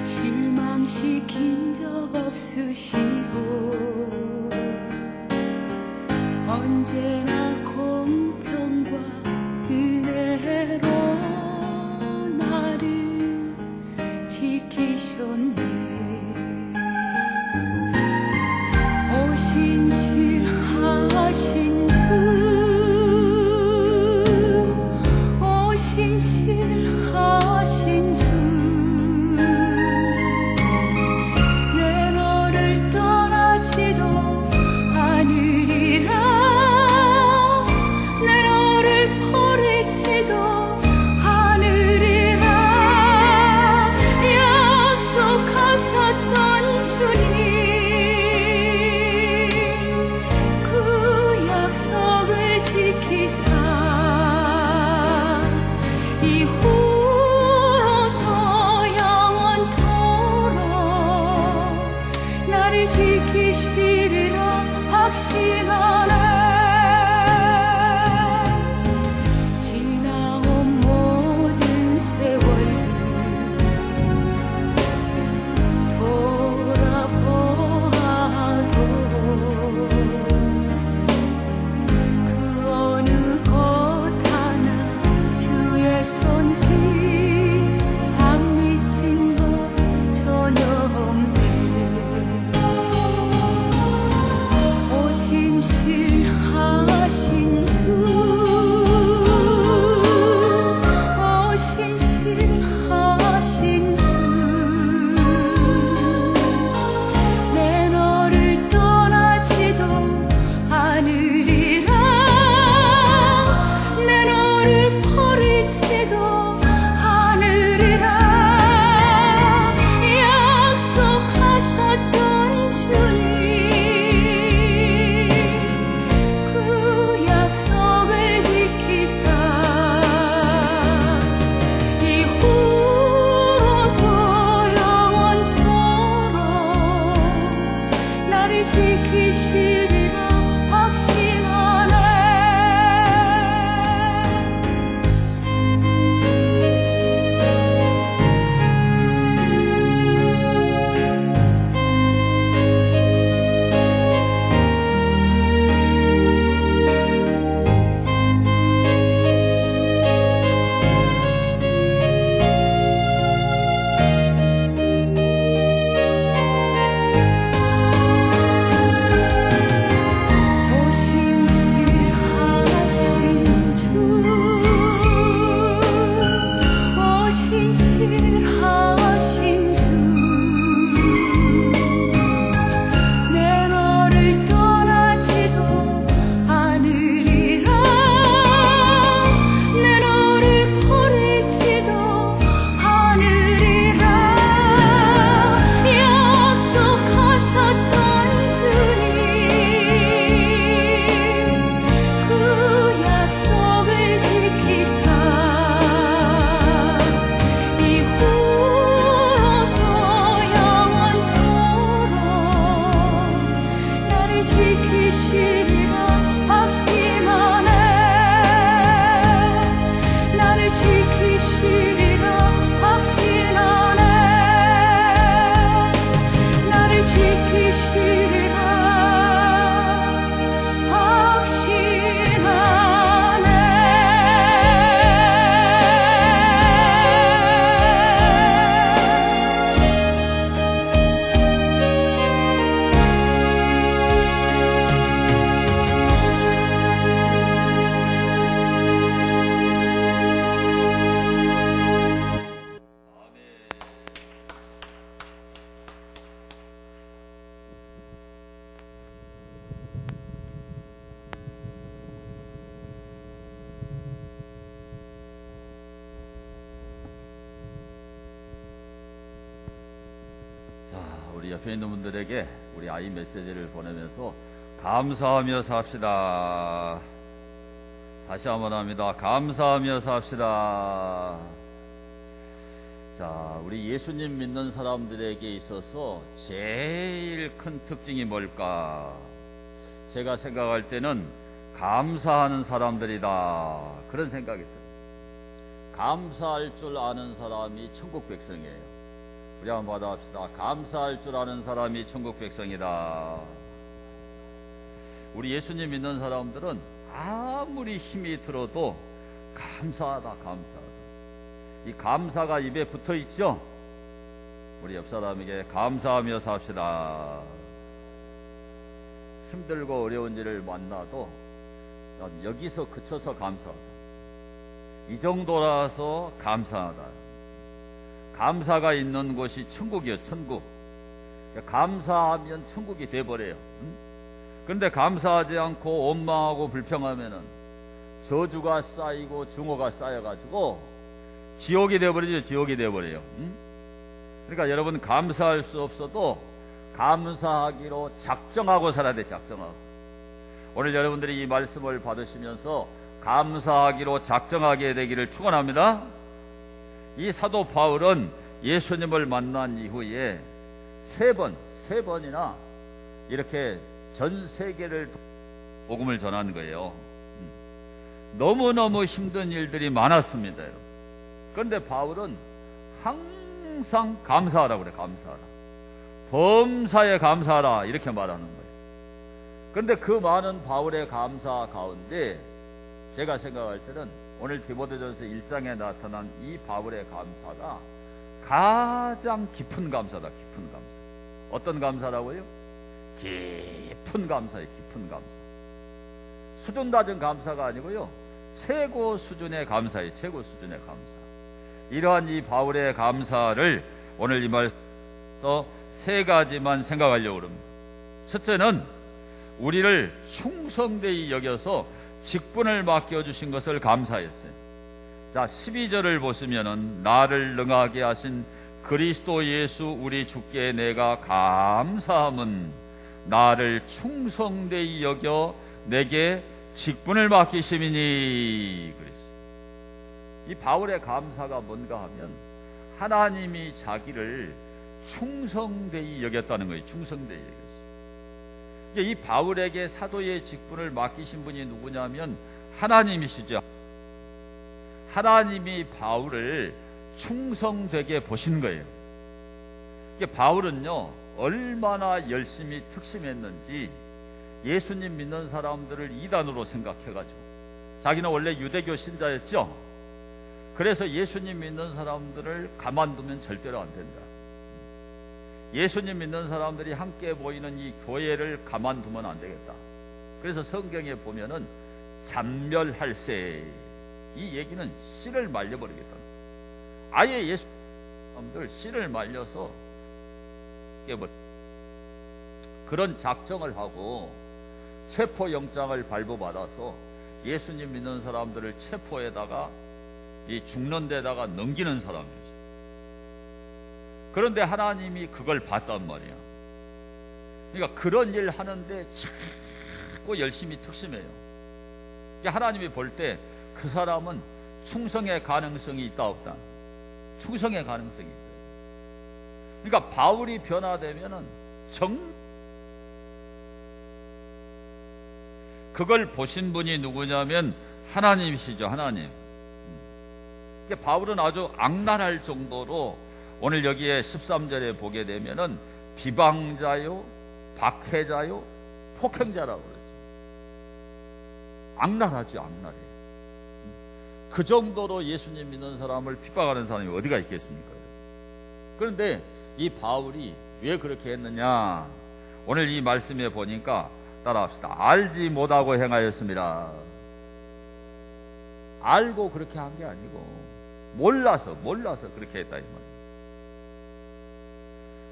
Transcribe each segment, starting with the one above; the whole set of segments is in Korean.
실망시킨 적 없으시고 언제나 공평과 은혜로 나를 지키셨네. 오신실하신 주, 오신실하신 주, 내 너를 떠나지도 않으리라. 내 너를 버리지도 않으리라. 약속하셨던 주님, 그 약속을 지키사 이후로도 영원토록 나를 지키시리라 확신하네. 지나온 모든 세월들 돌아보아도 그 어느 곳 하나 주의 손길 안 미친 것 전혀 없네. 오신실하신 주, 오신실하신 주, 내 너를 떠나지도 않으리라. 내 너를 버리지도 않으리라. 약속하셨던 주님, 그 약속을 지키사 이후로도 영원토록 나를 지키시리라 확신하네. 오신실하신 주, 오신실하신 주, 내 너를 떠나지도 않으리라. 내 너를 버리지도 않으리라. 약속하셨던 주님, 그 약속을 지키사 이후로도 영원토록 나를 지키시리라 확신하네. 나를 지키시리라 확신하네. 나를 지키시리라 확신하네. 자, 우리 옆에 있는 분들에게 우리 아이 메시지를 보내면서 감사하며 삽시다. 다시 한번 합니다. 감사하며 삽시다. 자, 우리 예수님 믿는 사람들에게 있어서 제일 큰 특징이 뭘까? 제가 생각할 때는 감사하는 사람들이다, 그런 생각이 들어요. 감사할 줄 아는 사람이 천국 백성이에요. 우리 한번 받아봅시다. 감사할 줄 아는 사람이 천국 백성이다. 우리 예수님 믿는 사람들은 아무리 힘이 들어도 감사하다, 감사하다. 이 감사가 입에 붙어 있죠? 우리 옆 사람에게 감사하며 삽시다. 힘들고 어려운 일을 만나도 난 여기서 그쳐서 감사하다. 이 정도라서 감사하다. 감사가 있는 곳이 천국이요, 천국. 감사하면 천국이 돼버려요. 그런데 감사하지 않고 원망하고 불평하면은 저주가 쌓이고 증오가 쌓여가지고 지옥이 돼버리죠, 지옥이 돼버려요. 그러니까 여러분 감사할 수 없어도 감사하기로 작정하고 살아야 돼, 작정하고. 오늘 여러분들이 이 말씀을 받으시면서 감사하기로 작정하게 되기를 축원합니다. 이 사도 바울은 예수님을 만난 이후에 세 번이나 이렇게 전 세계를 복음을 전한 거예요. 너무너무 힘든 일들이 많았습니다, 여러분. 그런데 바울은 항상 감사하라고 그래, 감사하라. 범사에 감사하라, 이렇게 말하는 거예요. 그런데 그 많은 바울의 감사 가운데 제가 생각할 때는 오늘 디모데전서 1장에 나타난 이 바울의 감사가 가장 깊은 감사다, 깊은 감사. 어떤 감사라고요? 깊은 감사예요, 깊은 감사. 수준 낮은 감사가 아니고요, 최고 수준의 감사예요, 최고 수준의 감사. 이러한 이 바울의 감사를 오늘 이 말에서 세 가지만 생각하려고 합니다. 첫째는 우리를 충성되이 여겨서 직분을 맡겨주신 것을 감사했어요. 자, 12절을 보시면은 나를 능하게 하신 그리스도 예수 우리 주께 내가 감사함은 나를 충성되이 여겨 내게 직분을 맡기심이니 그랬어요. 이 바울의 감사가 뭔가 하면 하나님이 자기를 충성되이 여겼다는 거예요. 충성되이 여겼어요. 이 바울에게 사도의 직분을 맡기신 분이 누구냐면 하나님이시죠. 하나님이 바울을 충성되게 보신 거예요. 바울은요, 얼마나 열심히 특심했는지 예수님 믿는 사람들을 이단으로 생각해가지고, 자기는 원래 유대교 신자였죠. 그래서 예수님 믿는 사람들을 가만두면 절대로 안 된다. 예수님 믿는 사람들이 함께 모이는 이 교회를 가만두면 안 되겠다. 그래서 성경에 보면은 잔멸할세, 이 얘기는 씨를 말려버리겠다. 아예 예수 사람들 씨를 말려서 깨버려. 그런 작정을 하고 체포영장을 발부받아서 예수님 믿는 사람들을 체포에다가 이 죽는 데다가 넘기는 사람이죠. 그런데 하나님이 그걸 봤단 말이야. 그러니까 그런 일 하는데 자꾸 열심히 특심해요. 하나님이 볼 때 그 사람은 충성의 가능성이 있다 없다? 충성의 가능성이 있다. 그러니까 바울이 변화되면은 그걸 보신 분이 누구냐면 하나님이시죠, 하나님. 바울은 아주 악랄할 정도로 오늘 여기에 13절에 보게 되면은 비방자요, 박해자요, 폭행자라고 그러죠. 악랄하죠, 악랄해. 그 정도로 예수님 믿는 사람을 핍박하는 사람이 어디가 있겠습니까? 그런데 이 바울이 왜 그렇게 했느냐? 오늘 이 말씀에 보니까 따라합시다. 알지 못하고 행하였습니다. 알고 그렇게 한 게 아니고 몰라서 그렇게 했다 이 말이에요.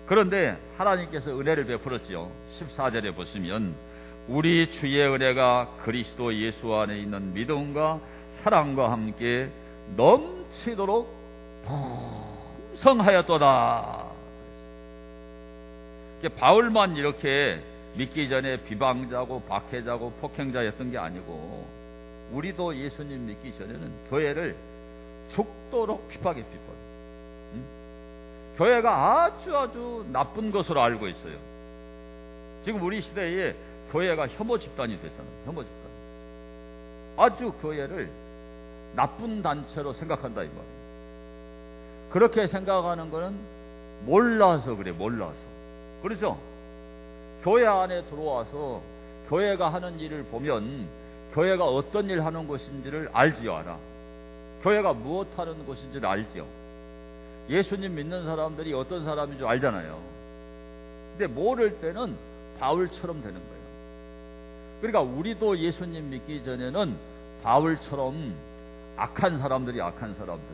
그런데 하나님께서 은혜를 베풀었지요. 14절에 보시면 우리 주의 은혜가 그리스도 예수 안에 있는 믿음과 사랑과 함께 넘치도록 풍성하였도다. 바울만 이렇게 믿기 전에 비방자고 박해자고 폭행자였던 게 아니고 우리도 예수님 믿기 전에는 교회를 죽도록 핍박해. 교회가 아주 나쁜 것으로 알고 있어요. 지금 우리 시대에 교회가 혐오 집단이 됐잖아요. 혐오 집단. 아주 교회를 나쁜 단체로 생각한다 이 말이에요. 그렇게 생각하는 것은 몰라서 그래, 몰라서. 그렇죠? 교회 안에 들어와서 교회가 하는 일을 보면 교회가 어떤 일 하는 곳인지를 알지요, 알아. 교회가 무엇 하는 곳인지를 알지요. 예수님 믿는 사람들이 어떤 사람인 줄 알잖아요. 근데 모를 때는 바울처럼 되는 거예요. 그러니까 우리도 예수님 믿기 전에는 바울처럼 악한 사람들이 악한 사람들.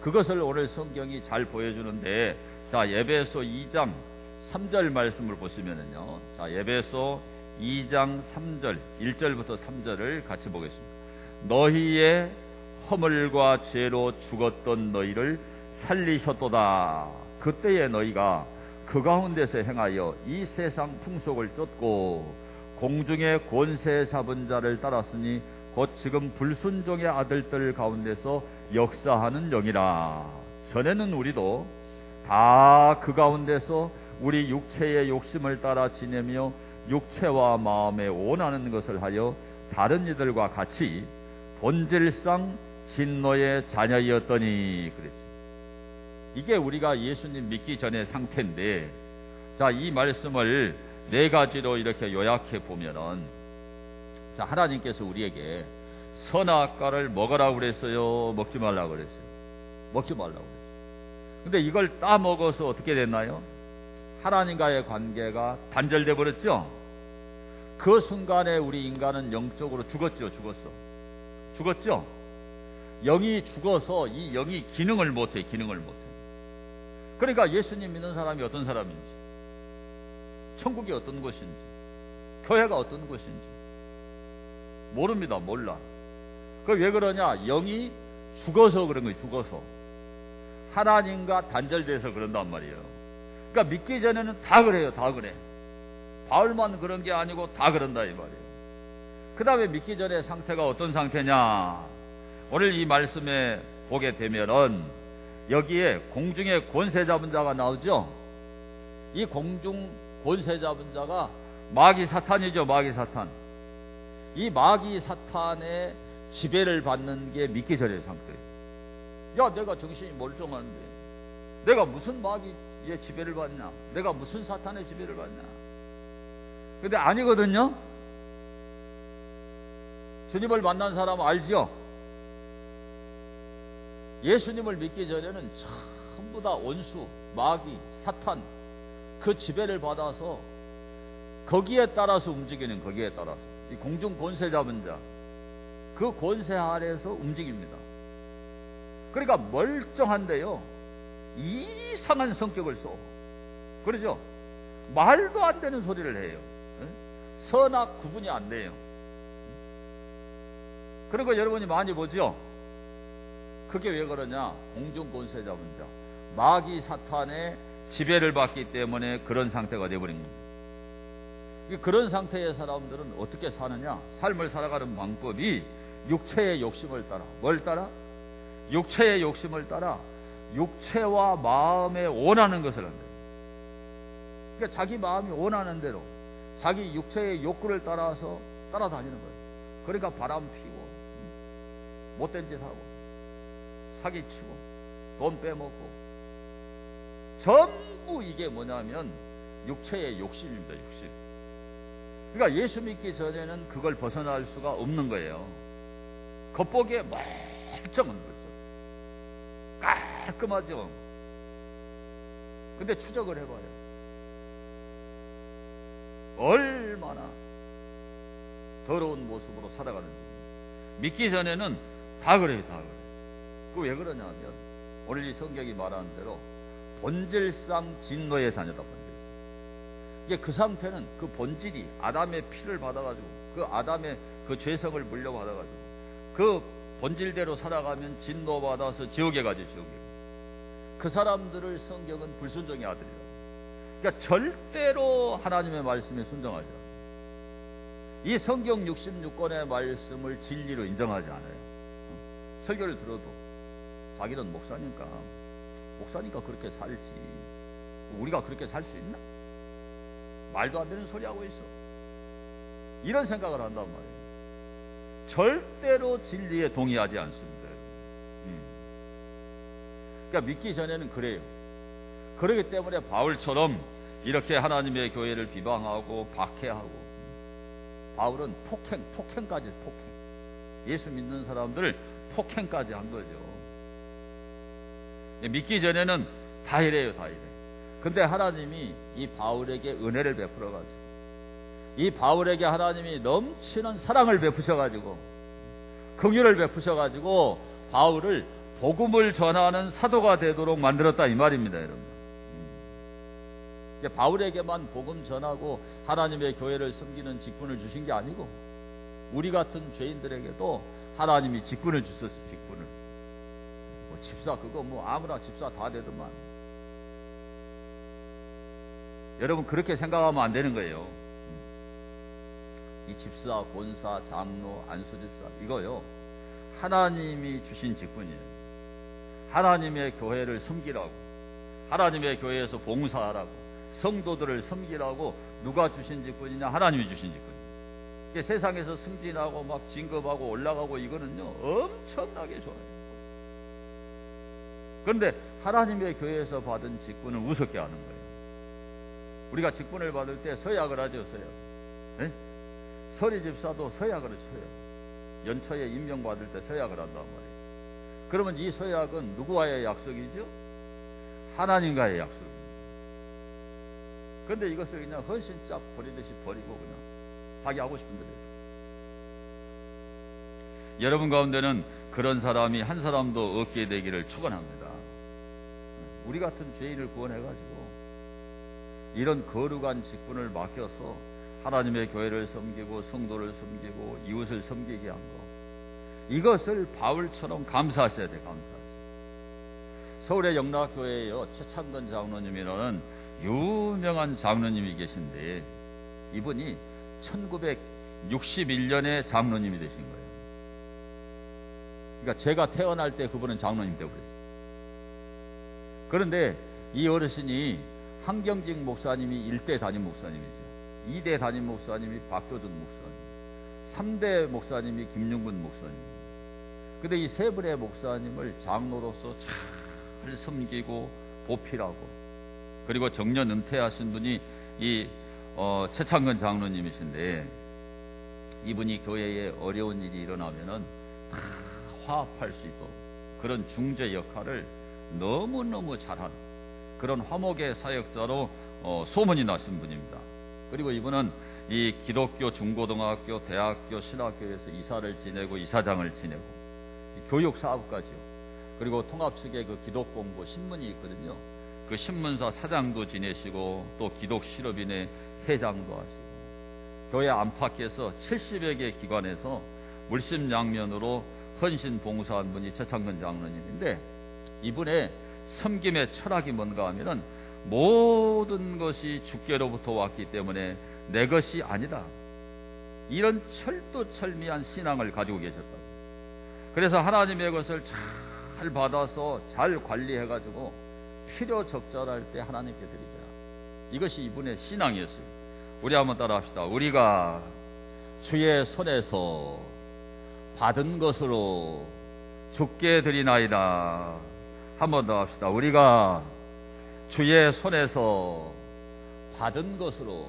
그것을 오늘 성경이 잘 보여주는데, 자, 에베소 2장 3절 말씀을 보시면은요. 자, 에베소 2장 3절, 1절부터 3절을 같이 보겠습니다. 너희의 허물과 죄로 죽었던 너희를 살리셨도다. 그때에 너희가 그 가운데서 행하여 이 세상 풍속을 쫓고 공중의 권세 잡은 자를 따랐으니 곧 지금 불순종의 아들들 가운데서 역사하는 영이라. 전에는 우리도 다 그 가운데서 우리 육체의 욕심을 따라 지내며 육체와 마음에 원하는 것을 하여 다른 이들과 같이 본질상 진노의 자녀이었더니 그랬죠. 이게 우리가 예수님 믿기 전의 상태인데, 자, 이 말씀을 네 가지로 이렇게 요약해 보면은, 자, 하나님께서 우리에게 선악과를 먹으라고 그랬어요? 먹지 말라고 그랬어요? 먹지 말라고 그랬어요. 근데 이걸 따 먹어서 어떻게 됐나요? 하나님과의 관계가 단절돼 버렸죠? 그 순간에 우리 인간은 영적으로 죽었죠. 죽었죠? 영이 죽어서 이 영이 기능을 못해. 그러니까 예수님 믿는 사람이 어떤 사람인지, 천국이 어떤 곳인지, 교회가 어떤 곳인지 모릅니다. 몰라. 그 왜 그러냐? 영이 죽어서 그런 거예요. 죽어서 하나님과 단절돼서 그런단 말이에요. 그러니까 믿기 전에는 다 그래요. 다 그래. 바울만 그런 게 아니고 다 그런다 이 말이에요. 그 다음에 믿기 전의 상태가 어떤 상태냐? 오늘 이 말씀에 보게 되면은 여기에 공중의 권세 잡은 자가 나오죠. 이 공중 권세 잡은 자가 마귀 사탄이죠. 마귀 사탄. 이 마귀 사탄의 지배를 받는 게 믿기 전의 상태예요. 야, 내가 정신이 멀쩡한데 내가 무슨 마귀의 지배를 받냐? 내가 무슨 사탄의 지배를 받냐? 근데 아니거든요. 주님을 만난 사람은 알지요? 예수님을 믿기 전에는 전부 다 원수, 마귀, 사탄 그 지배를 받아서 거기에 따라서 움직이는, 거기에 따라서 이 공중 권세 잡은 자, 그 권세 아래에서 움직입니다. 그러니까 멀쩡한데요, 이상한 성격을 써. 그러죠? 말도 안 되는 소리를 해요. 선악 구분이 안 돼요. 그런 거 여러분이 많이 보죠? 그게 왜 그러냐? 공중 권세 잡은 자, 마귀 사탄의 지배를 받기 때문에 그런 상태가 되어버린 겁니다. 그런 상태의 사람들은 어떻게 사느냐? 삶을 살아가는 방법이 육체의 욕심을 따라, 뭘 따라? 육체의 욕심을 따라 육체와 마음에 원하는 것을 한다. 그러니까 자기 마음이 원하는 대로 자기 육체의 욕구를 따라서 따라다니는 거예요. 그러니까 바람 피고 못된 짓 하고 사기치고 돈 빼먹고, 전부 이게 뭐냐면 육체의 욕심입니다. 욕심. 그러니까 예수 믿기 전에는 그걸 벗어날 수가 없는 거예요. 겉보기에 멀쩡한 거죠. 깔끔하죠. 근데 추적을 해봐요. 얼마나 더러운 모습으로 살아가는지. 믿기 전에는 다 그래요. 다 그래. 그 왜 그러냐면 오늘 이 성경이 말하는 대로 본질상 진노의 자녀다. 본질상. 이게 그 상태는 그 본질이 아담의 피를 받아가지고 그 아담의 그 죄성을 물려받아가지고 그 본질대로 살아가면 진노받아서 지옥에 가죠. 지옥에. 그 사람들을 성경은 불순종의 아들이라. 그러니까 절대로 하나님의 말씀에 순종하지 않아요. 이 성경 66권의 말씀을 진리로 인정하지 않아요. 설교를 들어도 자기는 목사니까 그렇게 살지, 우리가 그렇게 살 수 있나? 말도 안 되는 소리 하고 있어. 이런 생각을 한단 말이에요. 절대로 진리에 동의하지 않습니다. 그러니까 믿기 전에는 그래요. 그렇기 때문에 바울처럼 이렇게 하나님의 교회를 비방하고 박해하고, 바울은 폭행까지 폭행. 예수 믿는 사람들을 폭행까지 한 거죠. 믿기 전에는 다 이래요, 다 이래. 근데 하나님이 이 바울에게 은혜를 베풀어가지고, 이 바울에게 하나님이 넘치는 사랑을 베푸셔가지고, 긍휼을 베푸셔가지고 바울을 복음을 전하는 사도가 되도록 만들었다 이 말입니다, 여러분. 바울에게만 복음 전하고 하나님의 교회를 섬기는 직분을 주신 게 아니고, 우리 같은 죄인들에게도 하나님이 직분을 주셨어요. 직분을. 뭐 집사, 그거 뭐 아무나 집사 다 되더만. 여러분, 그렇게 생각하면 안 되는 거예요. 이 집사, 권사, 장로, 안수집사, 이거요, 하나님이 주신 직분이에요. 하나님의 교회를 섬기라고, 하나님의 교회에서 봉사하라고, 성도들을 섬기라고 누가 주신 직분이냐? 하나님이 주신 직분이에요. 세상에서 승진하고 막 진급하고 올라가고 이거는요, 엄청나게 좋아요. 그런데 하나님의 교회에서 받은 직분은 우습게 하는 거예요. 우리가 직분을 받을 때 서약을 하죠, 서약. 네? 서리 집사도 서약을 쳐요. 연초에 임명받을 때 서약을 한단 말이에요. 그러면 이 서약은 누구와의 약속이죠? 하나님과의 약속입니다. 그런데 이것을 그냥 헌신짝 버리듯이 버리고 그냥 자기 하고 싶은 대로 해요. 여러분 가운데는 그런 사람이 한 사람도 없게 되기를 축원합니다. 우리 같은 죄인을 구원해가지고 이런 거룩한 직분을 맡겨서 하나님의 교회를 섬기고 성도를 섬기고 이웃을 섬기게 한 거, 이것을 바울처럼 감사하셔야 돼요. 감사하셔야. 서울의 영락교회에요, 최창근 장로님이라는 유명한 장로님이 계신데, 이분이 1961년에 장로님이 되신 거예요. 그러니까 제가 태어날 때 그분은 장로님 되어버렸어요. 그런데 이 어르신이 한경직 목사님이 1대 담임 목사님이죠. 2대 담임 목사님이 박조준 목사님, 3대 목사님이 김윤근 목사님. 근데 이 세 분의 목사님을 장로로서 잘 섬기고 보필하고, 그리고 정년 은퇴하신 분이 이 최창근 장로님이신데, 이분이 교회에 어려운 일이 일어나면은 다 화합할 수 있도록 그런 중재 역할을 너무너무 잘한 그런 화목의 사역자로 소문이 나신 분입니다. 그리고 이분은 이 기독교 중고등학교, 대학교, 신학교에서 이사를 지내고 이사장을 지내고 교육 사업까지요. 그리고 통합 측에 그 기독본부 신문이 있거든요. 그 신문사 사장도 지내시고 또 기독실업인의 회장도 하시고, 교회 안팎에서 70여 개 기관에서 물심양면으로 헌신 봉사한 분이 최창근 장로님인데, 이분의 섬김의 철학이 뭔가 하면은 모든 것이 주께로부터 왔기 때문에 내 것이 아니다, 이런 철두철미한 신앙을 가지고 계셨다. 그래서 하나님의 것을 잘 받아서 잘 관리해가지고 필요 적절할 때 하나님께 드리자, 이것이 이분의 신앙이었어요. 우리 한번 따라 합시다. 우리가 주의 손에서 받은 것으로 주께 드리나이다. 한 번 더 합시다. 우리가 주의 손에서 받은 것으로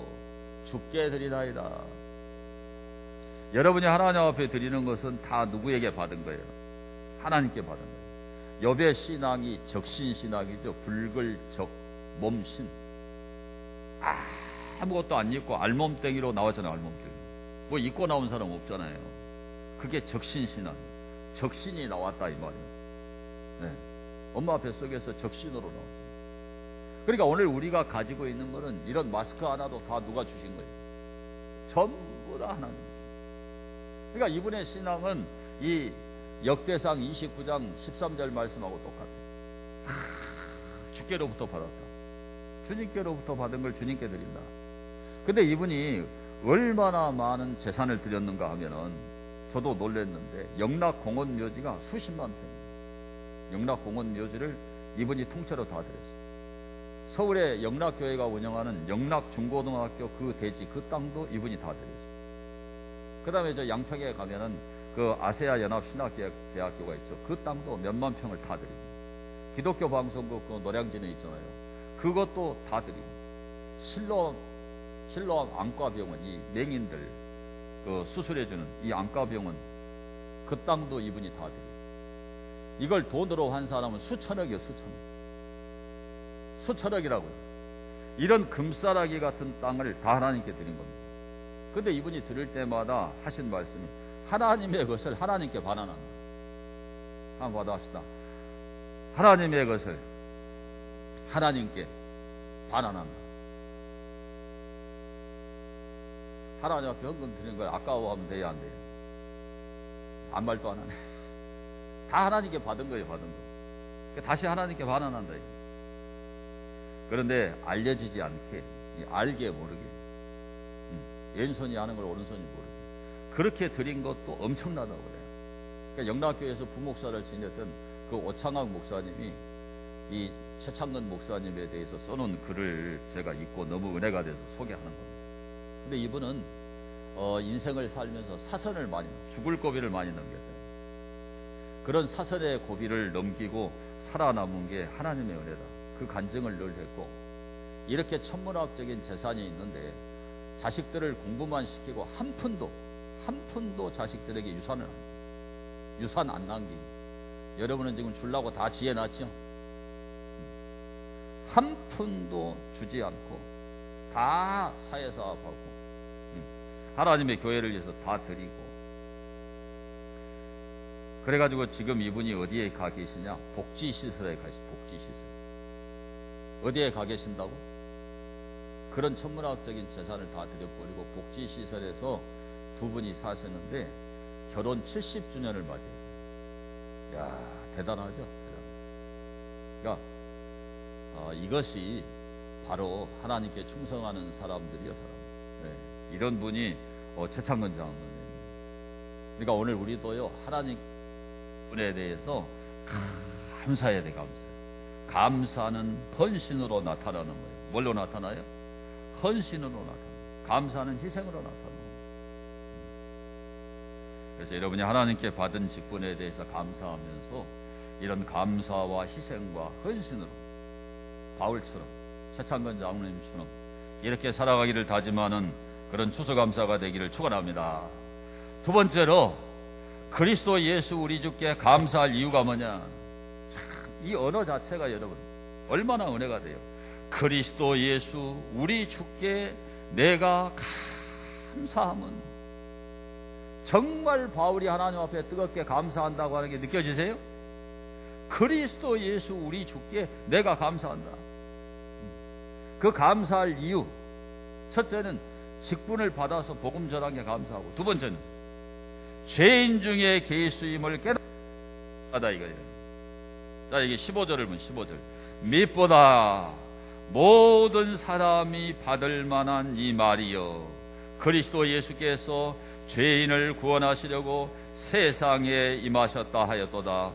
주께 드리나이다. 여러분이 하나님 앞에 드리는 것은 다 누구에게 받은 거예요? 하나님께 받은 거예요. 욥의 신앙이 적신신앙이죠. 불글적 몸신. 아무것도 안 입고 알몸땡이로 나왔잖아요. 알몸땡이. 뭐 입고 나온 사람 없잖아요. 그게 적신신앙. 적신이 나왔다 이 말이에요. 네. 엄마 뱃속에서 적신으로 나왔어요. 그러니까 오늘 우리가 가지고 있는 거는 이런 마스크 하나도 다 누가 주신 거예요. 전부 다 하나님. 그러니까 이분의 신앙은 이 역대상 29장 13절 말씀하고 똑같아요. 주께로부터 받았다. 주님께로부터 받은 걸 주님께 드린다. 근데 이분이 얼마나 많은 재산을 드렸는가 하면은 저도 놀랐는데, 영락공원 묘지가 수십만 평. 영락공원 묘지를 이분이 통째로 다 드렸어요. 서울의 영락교회가 운영하는 영락중고등학교 그 대지, 그 땅도 이분이 다 드렸어요. 그 다음에 저 양평에 가면은 그 아세아 연합신학대학교가 있죠. 그 땅도 몇만 평을 다 드립니다. 기독교 방송국 그 노량진에 있잖아요. 그것도 다 드리고, 실로암 안과병원, 이 맹인들 그 수술해주는 이 안과병원, 그 땅도 이분이 다 드리고, 이걸 돈으로 한 사람은 수천억이요, 수천억이라고요. 이런 금싸라기 같은 땅을 다 하나님께 드린 겁니다. 근데 이분이 들을 때마다 하신 말씀이 하나님의 것을 하나님께 반환한다. 한번 받아봅시다. 하나님의 것을 하나님께 반환한다. 하나님 앞에 헌금 드리는 걸 아까워하면 돼야 안 돼요? 아무 말도 안 하네. 다 하나님께 받은 거예요, 받은 거. 그러니까 다시 하나님께 반환한다. 그런데 알려지지 않게, 알게 모르게, 왼손이 아는 걸 오른손이 모르게, 그렇게 드린 것도 엄청나다고 그래요. 그러니까 영락교회에서 부목사를 지냈던 그 오창학 목사님이 이 최창근 목사님에 대해서 써놓은 글을 제가 읽고 너무 은혜가 돼서 소개하는 겁니다. 근데 이분은 인생을 살면서 사선을 많이, 죽을 고비를 많이 넘겼어요. 그런 사선의 고비를 넘기고 살아남은 게 하나님의 은혜다. 그 간증을 늘 했고, 이렇게 천문학적인 재산이 있는데 자식들을 공부만 시키고 한 푼도 자식들에게 유산 안 남기고, 여러분은 지금 주려고 다 지어놨죠? 한 푼도 주지 않고 다 사회사업하고 하나님의 교회를 위해서 다 드리고, 그래가지고 지금 이분이 어디에 가 계시냐? 복지시설에 복지시설. 어디에 가 계신다고? 그런 천문학적인 재산을 다 들여버리고 복지시설에서 두 분이 사시는데 결혼 70주년을 맞이해요. 야, 대단하죠? 그러니까 이것이 바로 하나님께 충성하는 사람들이요, 네. 이런 분이 최창근 장로님. 그러니까 오늘 우리도요, 하나님 분에 대해서 감사해야 돼, 감사. 감사는 헌신으로 나타나는 거예요. 뭘로 나타나요? 헌신으로 나타나요. 감사는 희생으로 나타나요. 그래서 여러분이 하나님께 받은 직분에 대해서 감사하면서 이런 감사와 희생과 헌신으로 바울처럼, 최창근 장로님처럼 이렇게 살아가기를 다짐하는 그런 추수감사가 되기를 축원합니다. 두 번째로, 그리스도 예수 우리 주께 감사할 이유가 뭐냐? 이 언어 자체가 여러분 얼마나 은혜가 돼요. 그리스도 예수 우리 주께 내가 감사함은, 정말 바울이 하나님 앞에 뜨겁게 감사한다고 하는 게 느껴지세요? 그리스도 예수 우리 주께 내가 감사한다. 그 감사할 이유, 첫째는 직분을 받아서 복음 전한 게 감사하고, 두 번째는 죄인 중에 계수임을 깨닫다 이거예요. 자, 이게 15절을 보면 15절. 밋보다 모든 사람이 받을 만한 이 말이여, 그리스도 예수께서 죄인을 구원하시려고 세상에 임하셨다 하였도다.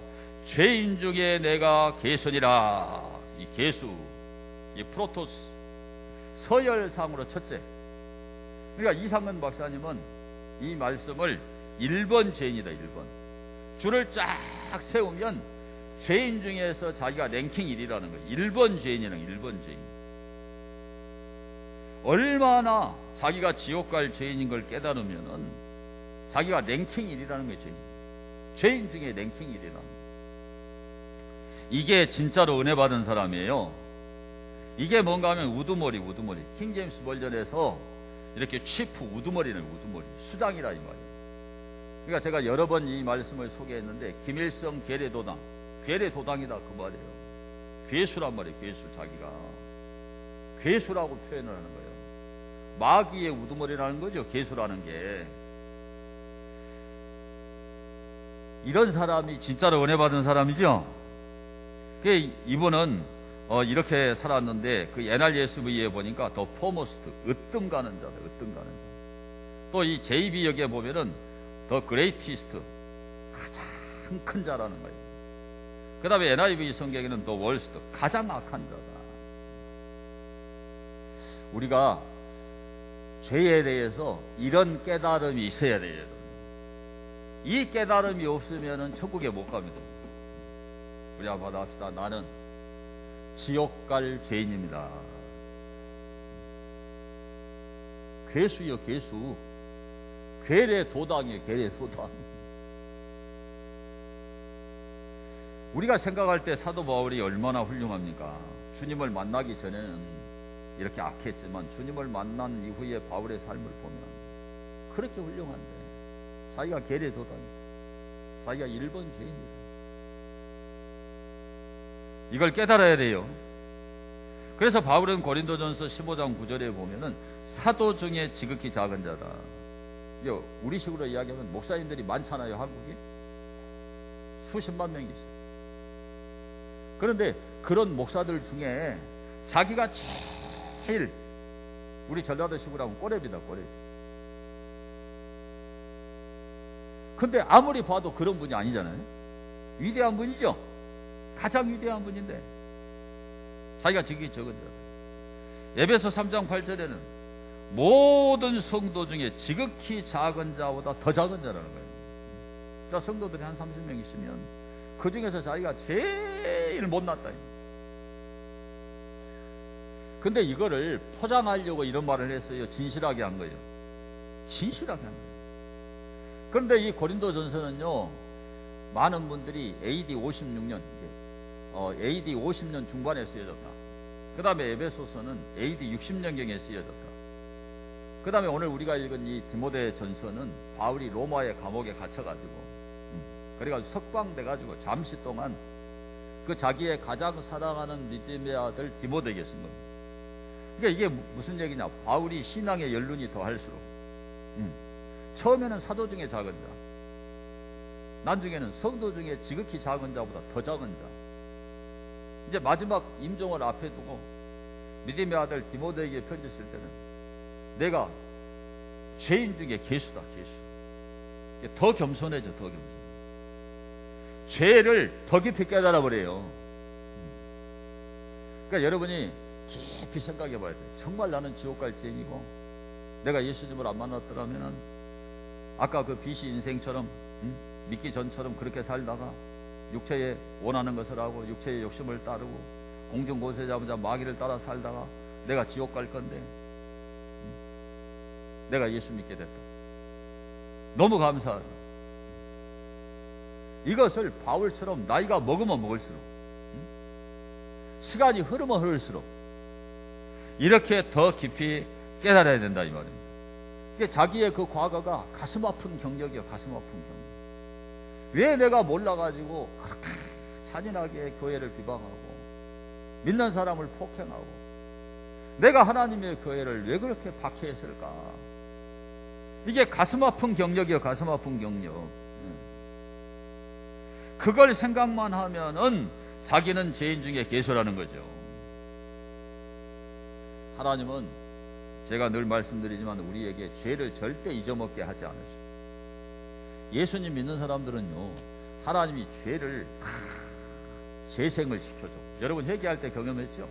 죄인 중에 내가 계수니라. 이 계수, 이 프로토스, 서열상으로 첫째. 그러니까 이상근 박사님은 이 말씀을 1번 죄인이다, 1번. 줄을 쫙 세우면 죄인 중에서 자기가 랭킹 1위라는 거예요. 1번 죄인이라는 1번 죄인. 얼마나 자기가 지옥 갈 죄인인 걸 깨달으면은 자기가 랭킹 1위라는 거예요, 죄인 중에 랭킹 1위라는 거예요. 이게 진짜로 은혜 받은 사람이에요. 이게 뭔가 하면 우두머리. 킹제임스 버전에서 이렇게 치프, 우두머리는 우두머리, 수장이라 이 말이에요. 그러니까 제가 여러 번 이 말씀을 소개했는데, 김일성 괴뢰도당, 괴뢰도당이다 그 말이에요. 괴수란 말이에요. 괴수. 자기가 괴수라고 표현을 하는 거예요. 마귀의 우두머리라는 거죠, 괴수라는 게. 이런 사람이 진짜로 은혜 받은 사람이죠. 이분은 이렇게 살았는데, 그 NRSV에 보니까 더 포머스트, 으뜸 가는 자다, 으뜸 가는 자. 또 이 JB역에 보면은 더 그레이티스트, 가장 큰 자라는 거예요. 그 다음에 NIV 성경에는 더 월스트, 가장 악한 자다. 우리가 죄에 대해서 이런 깨달음이 있어야 돼요. 이 깨달음이 없으면 천국에 못 갑니다. 우리 한번 합시다. 나는 지옥 갈 죄인입니다. 괴수요, 괴수. 괴뢰 도당이에요, 괴뢰 도당. 우리가 생각할 때 사도 바울이 얼마나 훌륭합니까? 주님을 만나기 전에는 이렇게 악했지만 주님을 만난 이후에 바울의 삶을 보면 그렇게 훌륭한데 자기가 괴뢰 도당, 자기가 일본 죄인입니다. 이걸 깨달아야 돼요. 그래서 바울은 고린도전서 15장 9절에 보면은 사도 중에 지극히 작은 자다. 우리식으로 이야기하면 목사님들이 많잖아요, 한국에. 수십만 명이 있어요. 그런데 그런 목사들 중에 자기가 제일, 우리 전라도식으로 하면 꼬랩이다, 꼬랩. 근데 아무리 봐도 그런 분이 아니잖아요. 위대한 분이죠. 가장 위대한 분인데 자기가 지극히 적은 자. 에베소 3장 8절에는 모든 성도 중에 지극히 작은 자보다 더 작은 자라는 거예요. 그러니까 성도들이 한 30명 있으면 그 중에서 자기가 제일 못났다. 근데 이거를 포장하려고 이런 말을 했어요. 진실하게 한 거예요. 진실하게 한 거예요. 그런데 이 고린도전서는요, 많은 분들이 AD 56년, AD 50년 중반에 쓰여졌다. 그 다음에 에베소서는 AD 60년경에 쓰여졌다. 그 다음에 오늘 우리가 읽은 이 디모데 전서는 바울이 로마의 감옥에 갇혀가지고, 그래가지고 석방돼가지고 잠시 동안 그 자기의 가장 사랑하는 믿음의 아들 디모데에게 쓴 겁니다. 그러니까 이게 무슨 얘기냐? 바울이 신앙의 연륜이 더할수록, 처음에는 사도 중에 작은 자, 나중에는 성도 중에 지극히 작은 자보다 더 작은 자, 이제 마지막 임종을 앞에 두고 믿음의 아들 디모데에게 편지 쓸 때는 내가 죄인 중에 괴수다, 괴수. 더 겸손해져, 더 겸손해. 죄를 더 깊이 깨달아 버려요. 그러니까 여러분이 깊이 생각해 봐야 돼요. 정말 나는 지옥 갈 죄인이고 내가 예수님을 안 만났더라면은 아까 그 비시 인생처럼 믿기 전처럼 그렇게 살다가 육체에 원하는 것을 하고 육체의 욕심을 따르고 공중보세 잡은 자 마귀를 따라 살다가 내가 지옥 갈 건데 내가 예수 믿게 됐다. 너무 감사하다. 이것을 바울처럼 나이가 먹으면 먹을수록, 시간이 흐르면 흐를수록 이렇게 더 깊이 깨달아야 된다, 이 말입니다. 이게 자기의 그 과거가 가슴 아픈 경력이요, 가슴 아픈 경력. 왜 내가 몰라가지고 그렇게 잔인하게 교회를 비방하고 믿는 사람을 폭행하고 내가 하나님의 교회를 왜 그렇게 박해했을까? 이게 가슴 아픈 경력이요, 가슴 아픈 경력. 그걸 생각만 하면은 자기는 죄인 중에 괴수라는 거죠. 하나님은 제가 늘 말씀드리지만 우리에게 죄를 절대 잊어먹게 하지 않으시고, 예수님 믿는 사람들은요, 하나님이 죄를 재생을 시켜줘. 여러분 회개할 때 경험했죠?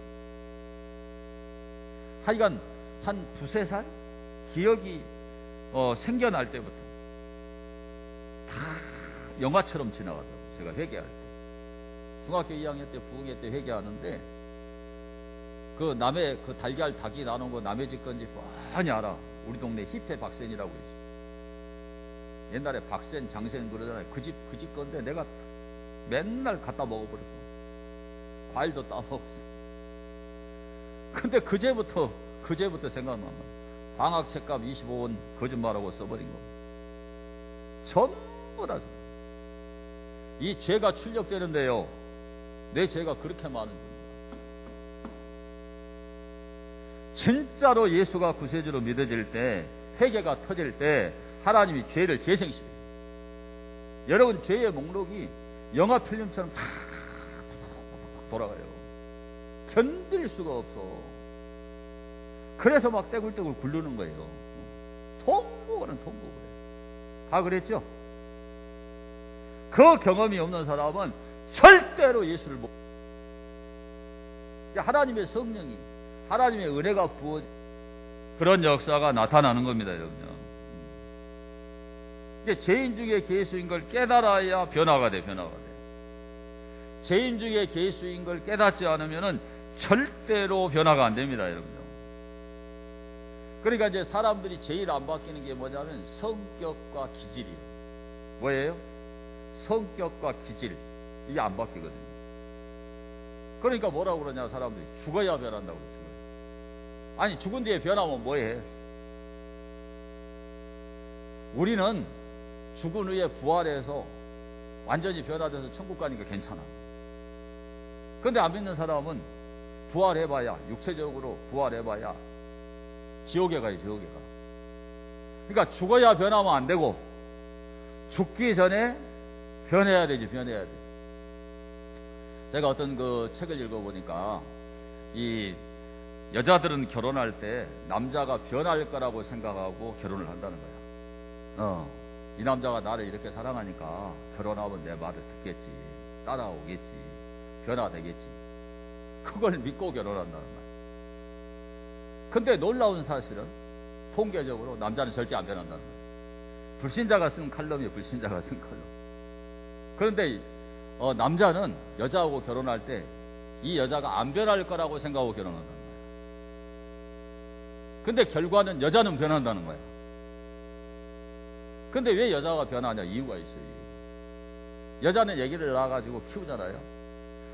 하여간 한 두세 살 기억이 생겨날 때부터 다 영화처럼 지나가더라고요. 제가 회개할 때 중학교 2학년 때 부흥회 때 회개하는데 그 남의 그 달걀 닭이 나눈 거 남의 집 건지 뻔히 알아. 우리 동네 힙해 박센이라고 있어. 옛날에 박센 장센 그러잖아요. 그 집 건데 내가 맨날 갖다 먹어버렸어. 과일도 따먹었어. 근데 그제부터 생각만 나. 방학 책값 25원 거짓말하고 써버린 거. 전부 다. 이 죄가 출력되는데요, 내 죄가 그렇게 많은 겁니다. 진짜로 예수가 구세주로 믿어질 때, 회개가 터질 때 하나님이 죄를 재생시켜요. 여러분 죄의 목록이 영화 필름처럼 다 돌아가요. 견딜 수가 없어. 그래서 막 떼굴떼굴 굴르는 거예요. 통곡하는 통곡을 해요. 다 그랬죠? 그 경험이 없는 사람은 절대로 예수를 못. 하나님의 성령이, 하나님의 은혜가 부어 그런 역사가 나타나는 겁니다, 여러분요. 이게 죄인 중에 괴수인 걸 깨달아야 변화가 돼, 변화가 돼. 죄인 중에 괴수인 걸 깨닫지 않으면은 절대로 변화가 안 됩니다, 여러분요. 그러니까 이제 사람들이 제일 안 바뀌는 게 뭐냐면 성격과 기질이에요. 뭐예요? 성격과 기질. 이게 안 바뀌거든요. 그러니까 뭐라고 그러냐, 사람들이. 죽어야 변한다고 그래요, 죽어야. 아니, 죽은 뒤에 변하면 뭐해? 우리는 죽은 후에 부활해서 완전히 변화돼서 천국 가니까 괜찮아. 근데 안 믿는 사람은 부활해봐야, 육체적으로 부활해봐야 지옥에 가요, 지옥에 가. 그러니까 죽어야 변하면 안 되고, 죽기 전에 변해야 되지, 변해야 돼. 제가 어떤 그 책을 읽어보니까, 이 여자들은 결혼할 때 남자가 변할 거라고 생각하고 결혼을 한다는 거야. 이 남자가 나를 이렇게 사랑하니까 결혼하면 내 말을 듣겠지, 따라오겠지, 변화되겠지. 그걸 믿고 결혼한다는 거야. 근데 놀라운 사실은 통계적으로 남자는 절대 안 변한다는 거야. 불신자가 쓴 칼럼이에요, 불신자가 쓴 칼럼. 그런데 남자는 여자하고 결혼할 때 이 여자가 안 변할 거라고 생각하고 결혼한다는 거야. 근데 결과는 여자는 변한다는 거야. 근데 왜 여자가 변하냐? 이유가 있어요. 여자는 얘기를 낳아가지고 키우잖아요.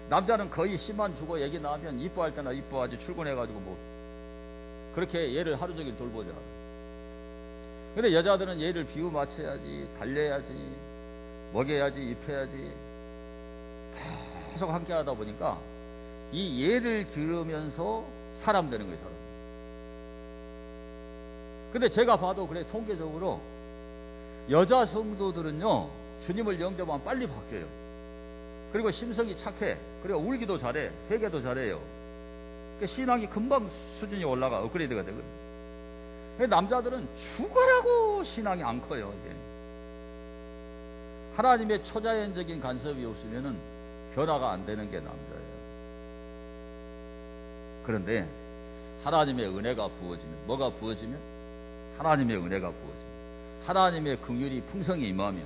남자는 거의 씨만 주고 얘기 나오면 이뻐할 때나 이뻐하지, 출근해가지고 뭐 그렇게 얘를 하루 종일 돌보잖아. 근데 여자들은 얘를 비유 맞춰야지, 달래야지, 먹여야지, 입혀야지, 계속 함께 하다 보니까 이 얘를 기르면서 사람 되는 거예요, 사람. 근데 제가 봐도 그래, 통계적으로 여자 성도들은요, 주님을 영접하면 빨리 바뀌어요. 그리고 심성이 착해. 그리고 울기도 잘해. 회개도 잘해요. 그러니까 신앙이 금방 수준이 올라가, 업그레이드가 되거든요. 근데 남자들은 죽어라고 신앙이 안 커요, 이게. 하나님의 초자연적인 간섭이 없으면은 변화가 안 되는 게 남자예요. 그런데 하나님의 은혜가 부어지면, 뭐가 부어지면? 하나님의 은혜가 부어지면, 하나님의 긍휼이 풍성히 임하면,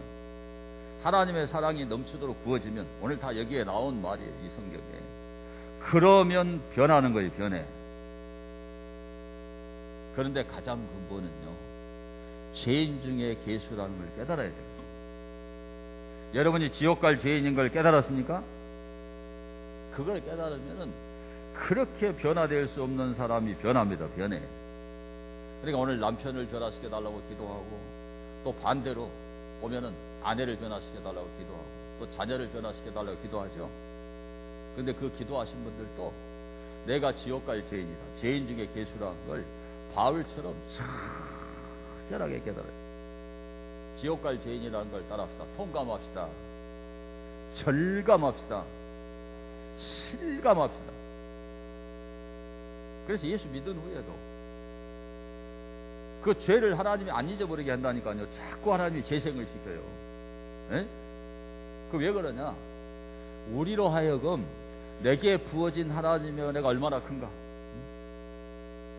하나님의 사랑이 넘치도록 부어지면, 오늘 다 여기에 나온 말이에요, 이 성경에. 그러면 변하는 거예요, 변해. 그런데 가장 근본은요, 죄인 중에 계수라는 걸 깨달아야 돼요. 여러분이 지옥 갈 죄인인 걸 깨달았습니까? 그걸 깨달으면은 그렇게 변화될 수 없는 사람이 변합니다, 변해. 그러니까 오늘 남편을 변화시켜 달라고 기도하고, 또 반대로 보면은 아내를 변화시켜 달라고 기도하고, 또 자녀를 변화시켜 달라고 기도하죠. 근데 그 기도하신 분들도 내가 지옥 갈 죄인이다, 죄인 중에 계수라는 걸 바울처럼 철저하게 깨달아요. 지옥 갈 죄인이라는 걸 따라합시다. 통감합시다. 절감합시다. 실감합시다. 그래서 예수 믿은 후에도 그 죄를 하나님이 안 잊어버리게 한다니까요. 자꾸 하나님이 재생을 시켜요. 그 왜 그러냐? 우리로 하여금 내게 부어진 하나님의 은혜가 얼마나 큰가?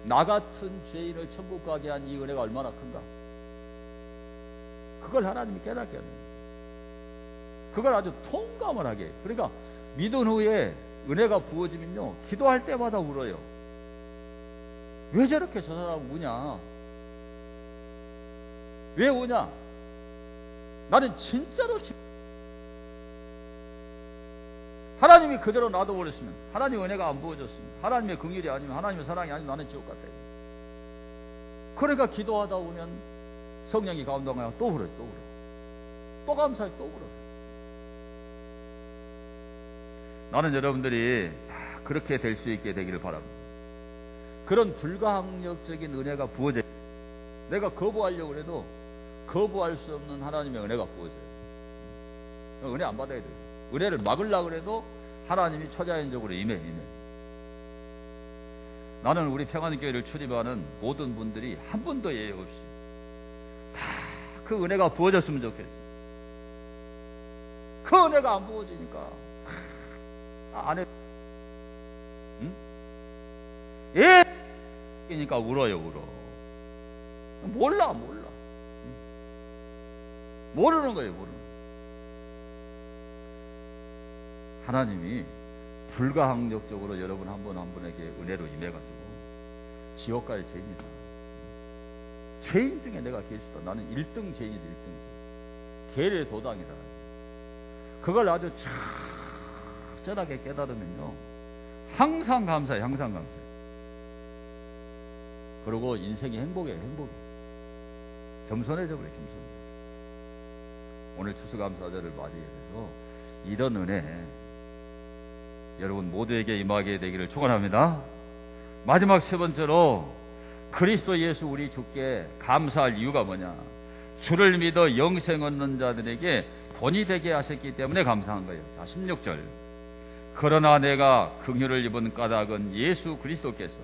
나 같은 죄인을 천국 가게 한 이 은혜가 얼마나 큰가? 그걸 하나님이 깨닫게 하는 거예요. 그걸 아주 통감을 하게. 그러니까 믿은 후에 은혜가 부어지면요, 기도할 때마다 울어요. 왜 저렇게 저 사람 우냐? 왜 우냐? 나는 진짜로 하나님이 그대로 놔둬버렸으면, 하나님의 은혜가 안 부어졌으면, 하나님의 긍휼이 아니면, 하나님의 사랑이 아니면 나는 지옥 갔다. 그러니까 기도하다 보면 성령이 가운데 가면 또 울어요, 또 울어. 또 감사해, 또 울어. 나는 여러분들이 다 그렇게 될 수 있게 되기를 바랍니다. 그런 불가항력적인 은혜가 부어져요. 내가 거부하려고 해도 거부할 수 없는 하나님의 은혜가 부어져요. 은혜 안 받아야 돼요. 은혜를 막으려고 해도 하나님이 초자연적으로 임해. 나는 우리 평안교회를 출입하는 모든 분들이 한 분도 예외 없이 다 그 은혜가 부어졌으면 좋겠어요. 그 은혜가 안 부어지니까 안에 그러니까 울어요. 몰라. 모르는 거예요, 모르는. 하나님이 불가항력적으로 여러분 한 분 한 분에게 은혜로 임해가지고 지옥 갈 죄인이다. 죄인 중에 내가 계시다. 나는 1등 죄인이다. 1등 죄인. 계례 도당이다. 그걸 아주 철저하게 깨달으면요, 항상 감사해. 항상 감사해. 그리고 인생이 행복이에요. 행복이. 겸손해져 버려. 겸손해. 오늘 추수감사절을 맞이해서 이런 은혜 여러분 모두에게 임하게 되기를 축원합니다. 마지막 세 번째로 그리스도 예수 우리 주께 감사할 이유가 뭐냐? 주를 믿어 영생 얻는 자들에게 본이 되게 하셨기 때문에 감사한 거예요. 자, 16절. 그러나 내가 긍휼을 입은 까닭은 예수 그리스도께서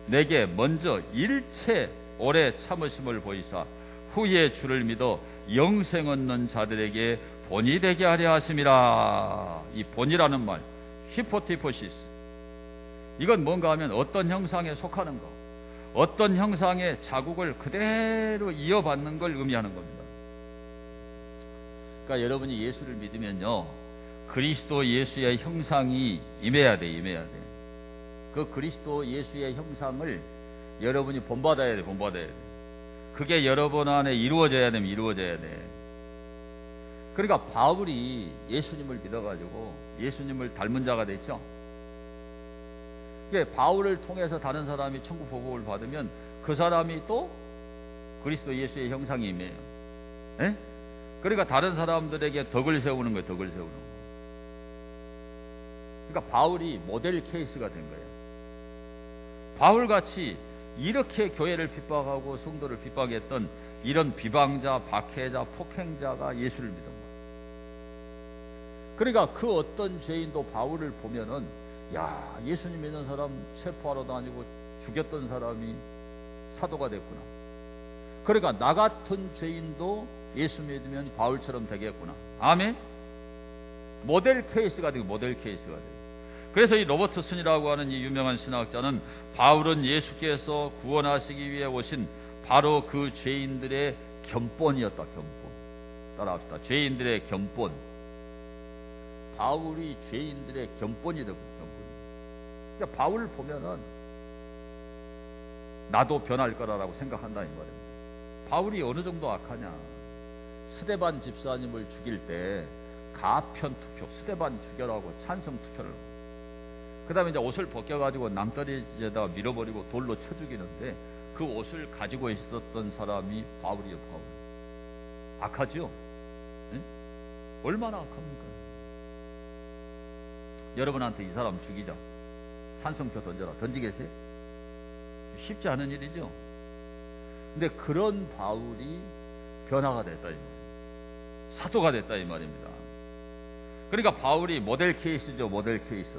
내게 먼저 일체 오래 참으심을 보이사 후에 주를 믿어 영생 얻는 자들에게 본이 되게 하려 하심이라. 이 본이라는 말, 히포티포시스, 이건 뭔가 하면 어떤 형상에 속하는 거, 어떤 형상의 자국을 그대로 이어받는 걸 의미하는 겁니다. 그러니까 여러분이 예수를 믿으면요, 그리스도 예수의 형상이 임해야 돼. 임해야 돼. 그 그리스도 예수의 형상을 여러분이 본받아야 돼. 본받아야 돼. 그게 여러분 안에 이루어져야 되면 이루어져야 돼. 그러니까 바울이 예수님을 믿어가지고 예수님을 닮은 자가 됐죠. 바울을 통해서 다른 사람이 천국 보복을 받으면 그 사람이 또 그리스도 예수의 형상이 임해요. 에? 그러니까 다른 사람들에게 덕을 세우는 거예요. 덕을 세우는 거. 그러니까 바울이 모델 케이스가 된 거예요. 바울같이 이렇게 교회를 핍박하고 성도를 핍박했던 이런 비방자, 박해자, 폭행자가 예수를 믿은 거예요. 그러니까 그 어떤 죄인도 바울을 보면은, 야, 예수님 믿는 사람 체포하러 다니고 죽였던 사람이 사도가 됐구나. 그러니까 나 같은 죄인도 예수 믿으면 바울처럼 되겠구나. 아멘? 모델 케이스가 되고, 모델 케이스가 되고. 그래서 이 로버트슨이라고 하는 이 유명한 신학자는 바울은 예수께서 구원하시기 위해 오신 바로 그 죄인들의 견본이었다. 견본. 따라합시다. 죄인들의 견본. 바울이 죄인들의 견본이 되고, 견본. 그러니까 바울을 보면은 나도 변할 거라고 생각한다 이 말입니다. 바울이 어느 정도 악하냐? 스데반 집사님을 죽일 때 가편 투표, 스데반 죽여라고 찬성 투표를. 그 다음에 이제 옷을 벗겨가지고 남다리에다가 밀어버리고 돌로 쳐 죽이는데 그 옷을 가지고 있었던 사람이 바울이요, 바울. 악하지요? 네? 얼마나 악합니까? 여러분한테 이 사람 죽이자. 찬성표 던져라. 던지겠어요? 쉽지 않은 일이죠? 근데 그런 바울이 변화가 됐다, 이 말이에요. 사도가 됐다, 이 말입니다. 그러니까 바울이 모델 케이스죠, 모델 케이스.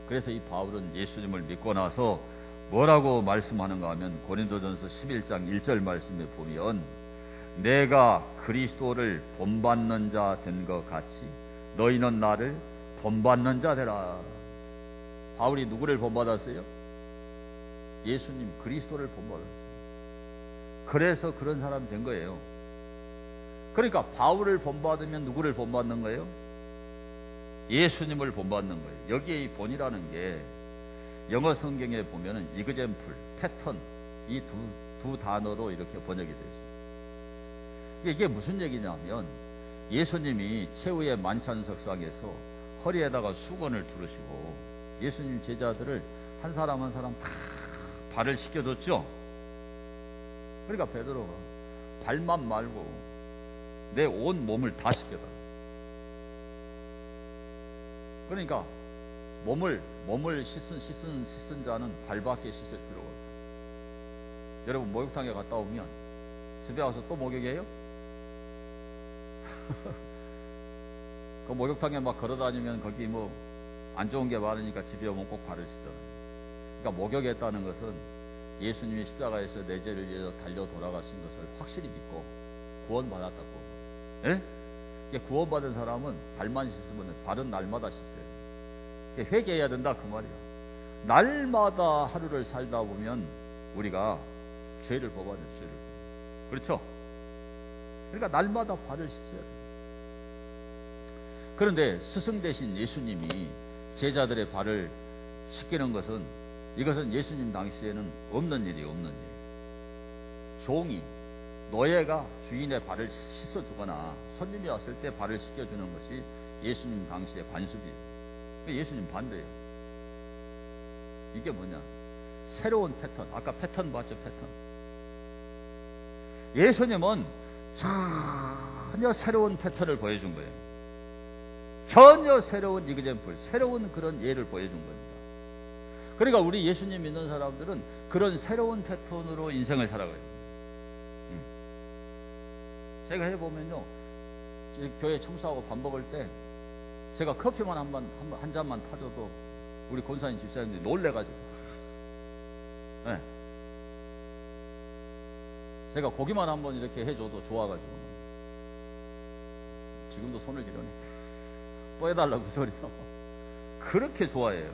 그래서 이 바울은 예수님을 믿고 나서 뭐라고 말씀하는가 하면 고린도전서 11장 1절 말씀에 보면 내가 그리스도를 본받는 자 된 것 같이 너희는 나를 본받는 자 되라. 바울이 누구를 본받았어요? 예수님 그리스도를 본받았어요. 그래서 그런 사람이 된 거예요. 그러니까 바울을 본받으면 누구를 본받는 거예요? 예수님을 본받는 거예요. 여기에 이 본이라는 게 영어 성경에 보면은 example, 패턴, 이 두 단어로 이렇게 번역이 되어 있어요. 이게 무슨 얘기냐면 예수님이 최후의 만찬석상에서 허리에다가 수건을 두르시고 예수님 제자들을 한 사람 한 사람 다 발을 씻겨줬죠. 그러니까 베드로가 발만 말고 내 온 몸을 다 씻겨다. 그러니까 몸을 씻은 자는 발밖에 씻을 필요가 없다. 여러분 목욕탕에 갔다 오면 집에 와서 또 목욕해요? 그 목욕탕에 막 걸어다니면 거기 뭐 안 좋은 게 많으니까 집에 오면 꼭 발을 씻잖아요. 그러니까 목욕했다는 것은 예수님이 십자가에서 내 죄를 위해서 달려 돌아가신 것을 확실히 믿고 구원받았다고. 예? 구원받은 사람은 발만 씻으면 발은 날마다 씻어요. 회개해야 된다 그 말이야. 날마다 하루를 살다 보면 우리가 죄를 범하는 죄를. 그렇죠? 그러니까 날마다 발을 씻어야 돼. 그런데 스승 대신 예수님이 제자들의 발을 씻기는 것은, 이것은 예수님 당시에는 없는 일이에요. 없는 일. 종이, 노예가 주인의 발을 씻어주거나 손님이 왔을 때 발을 씻겨주는 것이 예수님 당시의 관습이에요. 예수님 반대예요. 이게 뭐냐? 새로운 패턴. 아까 패턴 봤죠? 패턴. 예수님은 전혀 새로운 패턴을 보여준 거예요. 전혀 새로운 이그젠플, 새로운 그런 예를 보여준 겁니다. 그러니까 우리 예수님 믿는 사람들은 그런 새로운 패턴으로 인생을 살아가요. 제가 해보면요, 교회 청소하고 밥 먹을 때 제가 커피만 한 잔만 타줘도 우리 권사님 집사님들이 놀래가지고, 네. 제가 고기만 한번 이렇게 해줘도 좋아가지고 지금도 손을 기르네. 또 해달라고 그 소리요. 그렇게 좋아해요.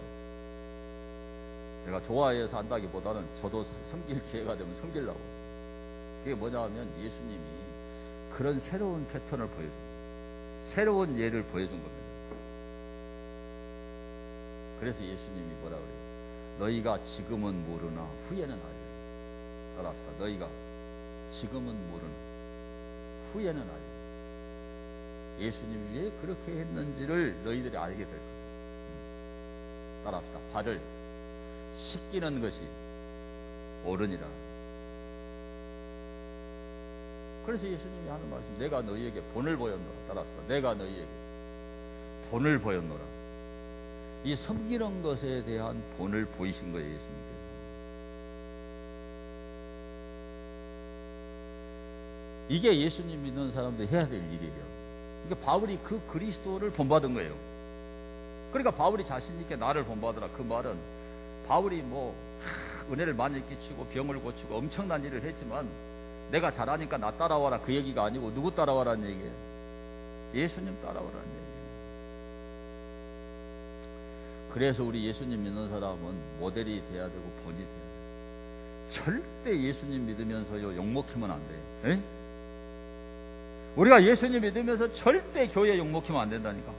내가 좋아해서 한다기보다는 저도 섬길 기회가 되면 섬기려고. 그게 뭐냐 하면 예수님이 그런 새로운 패턴을 보여줘, 새로운 예를 보여준 겁니다. 그래서 예수님이 뭐라 그래요? 너희가 지금은 모르나 후에는 알리라. 따라합시다. 너희가 지금은 모르나 후에는 알리라. 예수님이 왜 그렇게 했는지를 너희들이 알게 될 거예요. 따라합시다. 발을 씻기는 것이 옳으니라. 그래서 예수님이 하는 말씀, 내가 너희에게 본을 보였노라. 따라합시다. 내가 너희에게 본을 보였노라. 이 섬기는 것에 대한 본을 보이신 거예요, 예수님께서. 이게 예수님 믿는 사람들이 해야 될 일이에요. 그러니까 바울이 그 그리스도를 본받은 거예요. 그러니까 바울이 자신 있게 나를 본받으라. 그 말은 바울이 뭐 은혜를 많이 끼치고 병을 고치고 엄청난 일을 했지만 내가 잘하니까 나 따라와라 그 얘기가 아니고 누구 따라와라는 얘기예요? 예수님 따라오라는 얘기예요. 그래서 우리 예수님 믿는 사람은 모델이 돼야 되고 본이 돼야 돼요. 절대 예수님 믿으면서요 욕먹히면 안 돼요. 에? 우리가 예수님 믿으면서 절대 교회 욕먹히면 안 된다니까.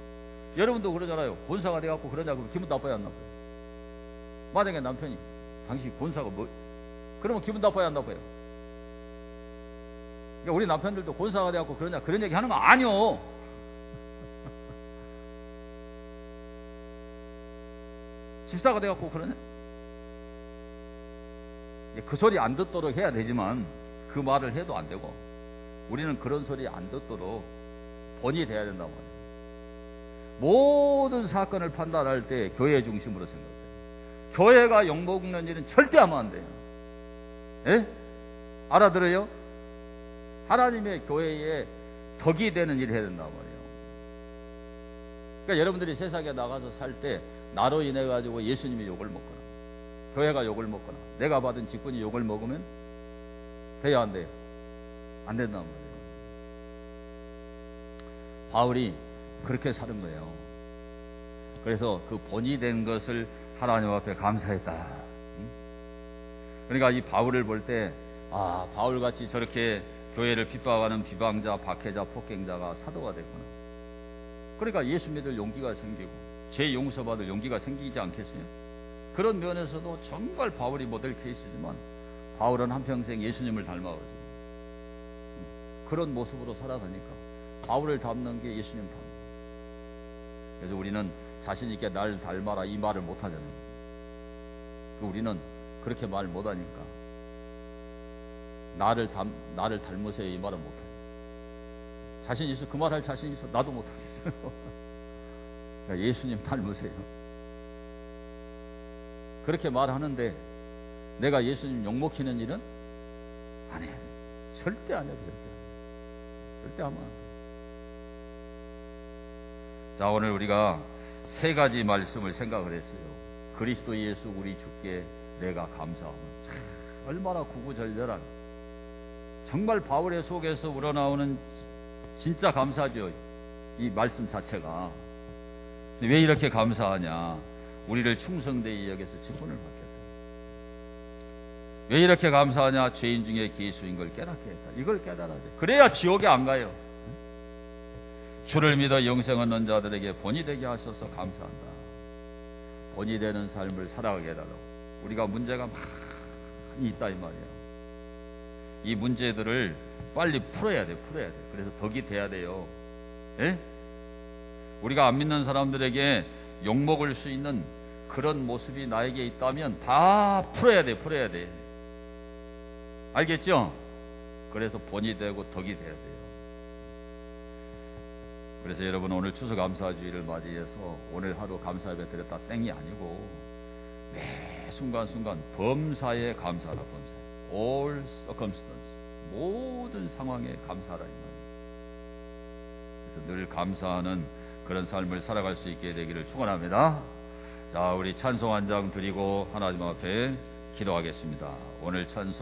여러분도 그러잖아요. 본사가 돼갖고 그러냐고 기분 나빠야 안 나빠요? 만약에 남편이 당신 본사가 뭐, 그러면 기분 나빠야 안 나빠요? 그러니까 우리 남편들도 본사가 돼갖고 그러냐 그런 얘기 하는 거 아니요. 집사가 돼갖고 그러냐? 그 소리 안 듣도록 해야 되지만 그 말을 해도 안 되고, 우리는 그런 소리 안 듣도록 본이 돼야 된단 말이에요. 모든 사건을 판단할 때 교회 중심으로 생각해요. 교회가 욕먹는 일은 절대 하면 안 돼요. 예? 알아들어요? 하나님의 교회에 덕이 되는 일을 해야 된단 말이에요. 그러니까 여러분들이 세상에 나가서 살 때 나로 인해 가지고 예수님이 욕을 먹거나 교회가 욕을 먹거나 내가 받은 직분이 욕을 먹으면 돼요, 안 돼요? 안 된단 말이에요. 바울이 그렇게 사는 거예요. 그래서 그 본이 된 것을 하나님 앞에 감사했다. 그러니까 이 바울을 볼 때, 아, 바울같이 저렇게 교회를 핍박하는 비방자, 박해자, 폭행자가 사도가 됐구나. 그러니까 예수 믿을 용기가 생기고 죄 용서받을 용기가 생기지 않겠어요? 그런 면에서도 정말 바울이 모델 케이스지만 바울은 한평생 예수님을 닮아가지고 그런 모습으로 살아가니까 바울을 닮는 게 예수님 닮는 거예요. 그래서 우리는 자신 있게 날 닮아라 이 말을 못 하잖아요. 우리는 그렇게 말 못하니까 나를 닮으세요 이 말은 못해요. 자신 있어 그 말 할 자신 있어 나도 못하겠어요. 그러니까 예수님 닮으세요. 그렇게 말하는데 내가 예수님 욕먹히는 일은 안 해야 돼. 절대 안 해요. 절대 하면 안 돼. 자, 오늘 우리가 세 가지 말씀을 생각을 했어요. 그리스도 예수 우리 주께 내가 감사함은. 얼마나 구구절절한, 정말 바울의 속에서 우러나오는 진짜 감사죠. 이 말씀 자체가. 왜 이렇게 감사하냐? 우리를 충성되이 여겨서 직분을 받겠다. 왜 이렇게 감사하냐? 죄인 중에 기수인 걸 깨닫게 했다. 이걸 깨달아야 돼. 그래야 지옥에 안 가요. 주를 믿어 영생 얻는 자들에게 본이 되게 하셔서 감사한다. 본이 되는 삶을 살아가게 해달라고. 우리가 문제가 많이 있다 이 말이야. 이 문제들을 빨리 풀어야 돼. 그래서 덕이 돼야 돼요. 예? 우리가 안 믿는 사람들에게 욕먹을 수 있는 그런 모습이 나에게 있다면 다 풀어야 돼. 알겠죠? 그래서 본이 되고 덕이 돼야 돼요. 그래서 여러분, 오늘 추수감사주의를 맞이해서 오늘 하루 감사예배 드렸다 땡이 아니고 매 순간순간 범사에 감사하라. 범사. All circumstance. 모든 상황에 감사하라 이 말이에요. 그래서 늘 감사하는 그런 삶을 살아갈 수 있게 되기를 축원합니다. 자, 우리 찬송 한 장 드리고 하나님 앞에 기도하겠습니다. 오늘 찬송